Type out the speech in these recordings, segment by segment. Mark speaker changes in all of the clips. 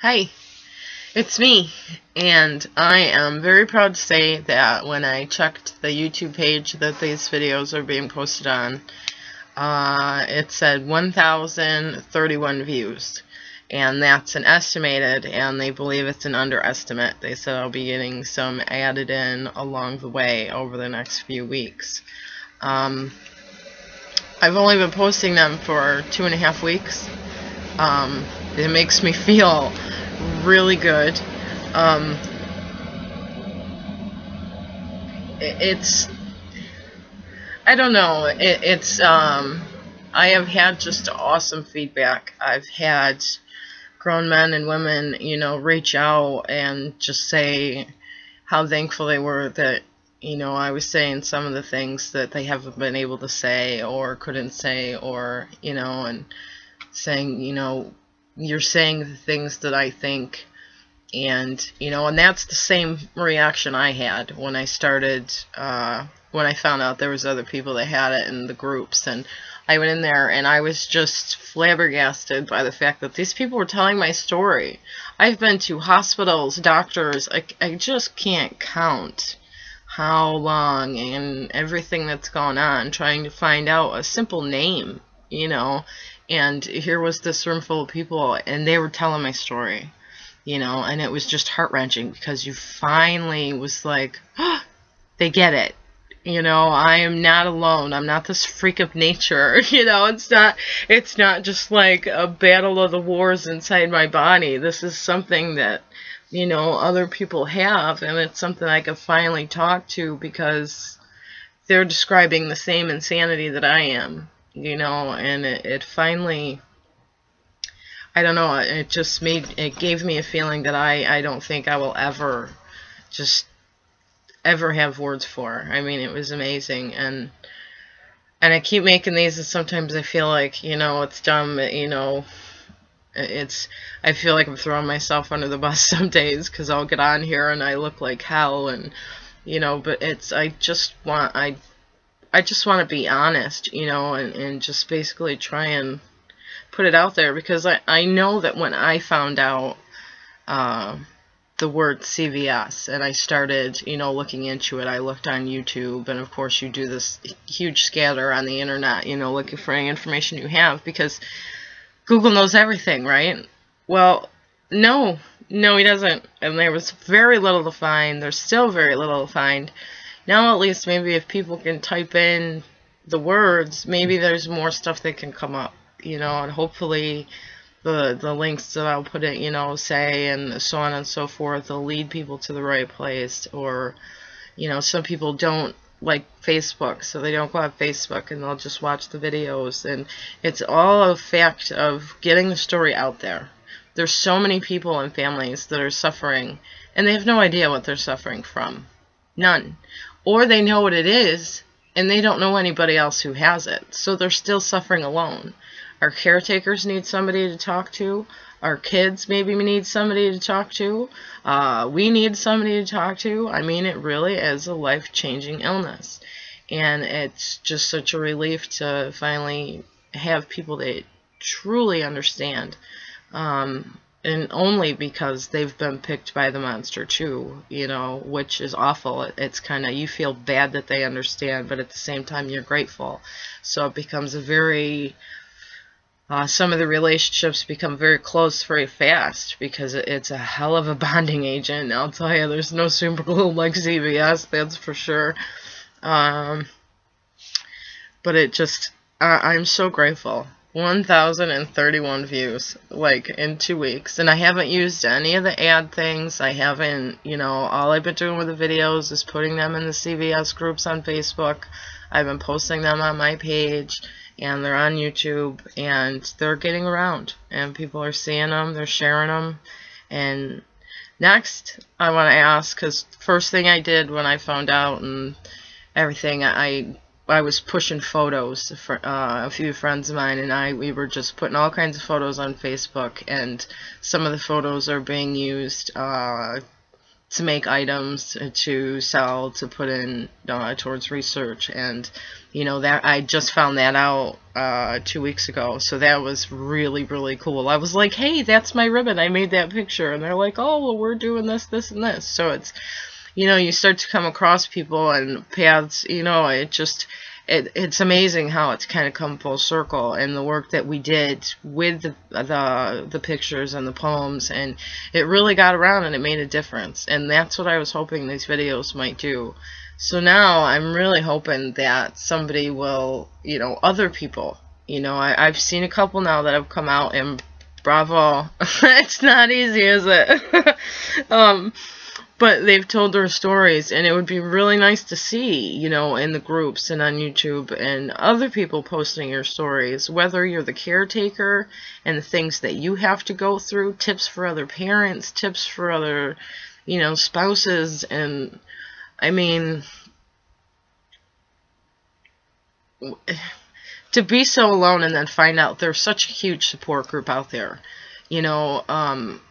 Speaker 1: Hi, it's me, and I am very proud to say that when I checked the YouTube page that these videos are being posted on, it said 1,031 views, and that's an estimated, and they believe it's an underestimate. They said I'll be getting some added in along the way over the next few weeks. I've only been posting them for 2.5 weeks. It makes me feel really good. It's I don't know. I have had just awesome feedback. I've had grown men and women, reach out and just say how thankful they were that, I was saying some of the things that they haven't been able to say or couldn't say, or, and saying, you're saying the things that I think. And, and that's the same reaction I had when I started, when I found out there was other people that had it in the groups. And I went in there and I was just flabbergasted by the fact that these people were telling my story. I've been to hospitals, doctors, I just can't count how long and everything that's gone on trying to find out a simple name, and here was this room full of people and they were telling my story. And it was just heart-wrenching because you finally was like, oh, they get it. I am not alone. I'm not this freak of nature. It's not just like a battle of the wars inside my body. This is something that, other people have, and it's something I can finally talk to because they're describing the same insanity that I am, and it finally, I don't know, it gave me a feeling that I don't think I will ever have words for. I mean, it was amazing, and I keep making these, and sometimes I feel like, it's dumb, I feel like I'm throwing myself under the bus some days, because I'll get on here and I look like hell, and, but I just want to be honest, and just basically try and put it out there, because I know that when I found out the word CVS and I started, looking into it, I looked on YouTube, and of course you do this huge scatter on the internet, looking for any information you have, because Google knows everything, right? Well, no, he doesn't, and there was very little to find. There's still very little to find. Now at least maybe if people can type in the words, maybe there's more stuff that can come up. And hopefully the links that I'll put it, say, and so on and so forth, will lead people to the right place. Or, some people don't like Facebook, so they don't go on Facebook and they'll just watch the videos. And it's all a fact of getting the story out there. There's so many people and families that are suffering, and they have no idea what they're suffering from. None. Or they know what it is, and they don't know anybody else who has it. So they're still suffering alone. Our caretakers need somebody to talk to. Our kids maybe need somebody to talk to. We need somebody to talk to. I mean, it really is a life-changing illness. And it's just such a relief to finally have people that truly understand. And only because they've been picked by the monster too, which is awful. It's kind of, you feel bad that they understand, but at the same time you're grateful. So it becomes a very... some of the relationships become very close very fast because it's a hell of a bonding agent. I'll tell you, there's no super glue like CVS, that's for sure. But it just, I'm so grateful. 1,031 views, like, in 2 weeks. And I haven't used any of the ad things. I haven't, all I've been doing with the videos is putting them in the CVS groups on Facebook. I've been posting them on my page. And they're on YouTube, and they're getting around, and people are seeing them, they're sharing them. And next, I want to ask, because first thing I did when I found out and everything, I was pushing photos for a few friends of mine, and we were just putting all kinds of photos on Facebook, and some of the photos are being used to make items to sell, to put in towards research. And you know, that I just found that out 2 weeks ago, so that was really, really cool. I was like, hey, that's my ribbon, I made that picture. And they're like, oh, well, we're doing this, this, and this. So it's, you know, you start to come across people and paths, you know, it's amazing how it's kind of come full circle, and the work that we did with the pictures and the poems, and it really got around and it made a difference. And that's what I was hoping these videos might do. So now I'm really hoping that somebody will, you know, other people, you know, I've seen a couple now that have come out, and bravo. It's not easy, is it? But they've told their stories, and it would be really nice to see, you know, in the groups and on YouTube, and other people posting your stories, whether you're the caretaker and the things that you have to go through, tips for other parents, tips for other, you know, spouses. And I mean, to be so alone and then find out there's such a huge support group out there. You know,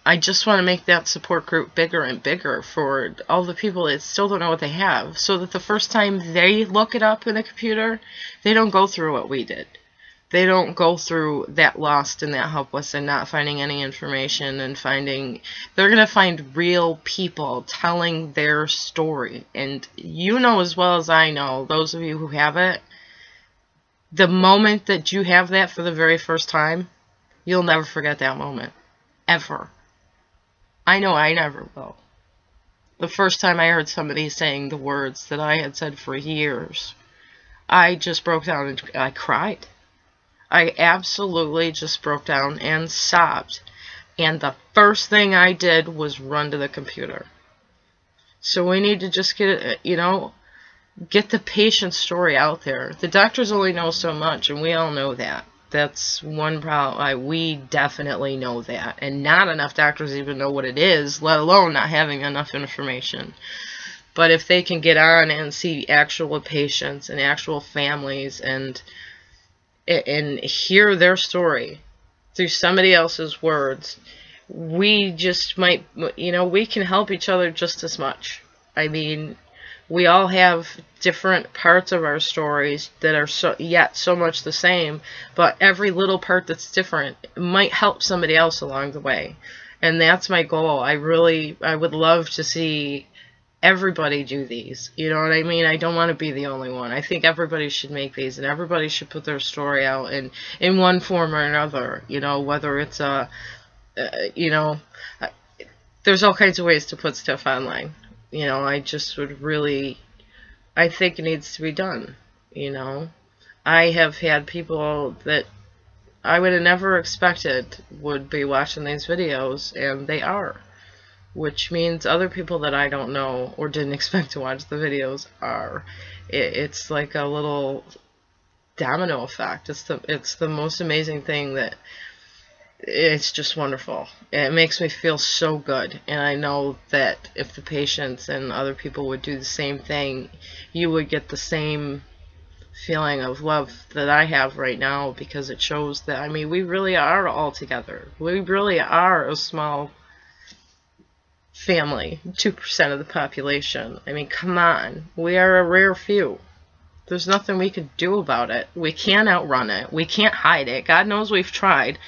Speaker 1: I just want to make that support group bigger and bigger for all the people that still don't know what they have, so that the first time they look it up in a computer, they don't go through what we did. They don't go through that lost and that helpless and not finding any information, and they're going to find real people telling their story. And you know as well as I know, those of you who have it, the moment that you have that for the very first time, you'll never forget that moment. Ever. I know I never will. The first time I heard somebody saying the words that I had said for years, I just broke down and I cried. I absolutely just broke down and sobbed. And the first thing I did was run to the computer. So we need to just get the patient's story out there. The doctors only know so much, and we all know that. That's one problem. We definitely know that. And not enough doctors even know what it is, let alone not having enough information. But if they can get on and see actual patients and actual families and hear their story through somebody else's words, we just might, we can help each other just as much. I mean, we all have different parts of our stories that are so much the same, but every little part that's different might help somebody else along the way. And that's my goal. I would love to see everybody do these. You know what I mean? I don't want to be the only one. I think everybody should make these, and everybody should put their story out in one form or another. You know, whether it's there's all kinds of ways to put stuff online. You know, I think it needs to be done, you know. I have had people that I would have never expected would be watching these videos, and they are. Which means other people that I don't know or didn't expect to watch the videos are. It's like a little domino effect. It's the most amazing thing that... It's just wonderful. It makes me feel so good, and I know that if the patients and other people would do the same thing, you would get the same feeling of love that I have right now, because it shows that, I mean, we really are all together. We really are a small family, 2% of the population. I mean, come on. We are a rare few. There's nothing we can do about it. We can't outrun it. We can't hide it. God knows we've tried.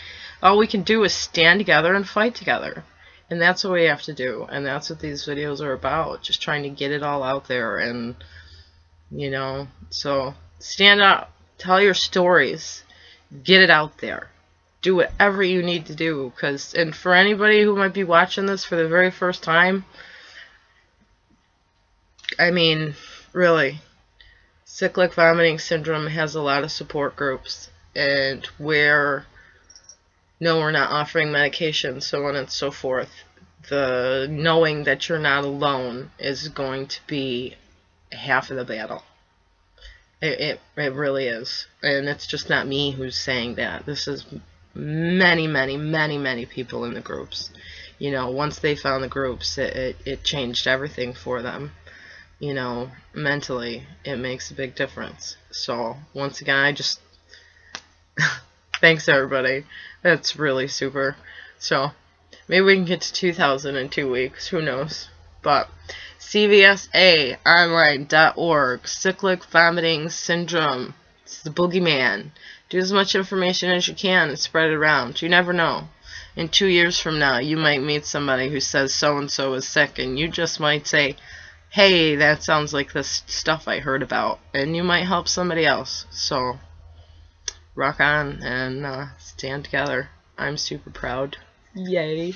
Speaker 1: All we can do is stand together and fight together. And that's what we have to do. And that's what these videos are about. Just trying to get it all out there. And, so stand up. Tell your stories. Get it out there. Do whatever you need to do. And for anybody who might be watching this for the very first time, I mean, really, cyclic vomiting syndrome has a lot of support groups. And no, we're not offering medication, so on and so forth. The knowing that you're not alone is going to be half of the battle. It really is. And it's just not me who's saying that. This is many, many, many, many people in the groups. Once they found the groups, it changed everything for them. Mentally, it makes a big difference. So, once again, thanks everybody. That's really super. So, maybe we can get to 2,000 in 2 weeks. Who knows? But CVSAonline.org, cyclic vomiting syndrome. It's the boogeyman. Do as much information as you can and spread it around. You never know. In 2 years from now, you might meet somebody who says so-and-so is sick, and you just might say, hey, that sounds like this stuff I heard about, and you might help somebody else. So, rock on and stand together. I'm super proud. Yay.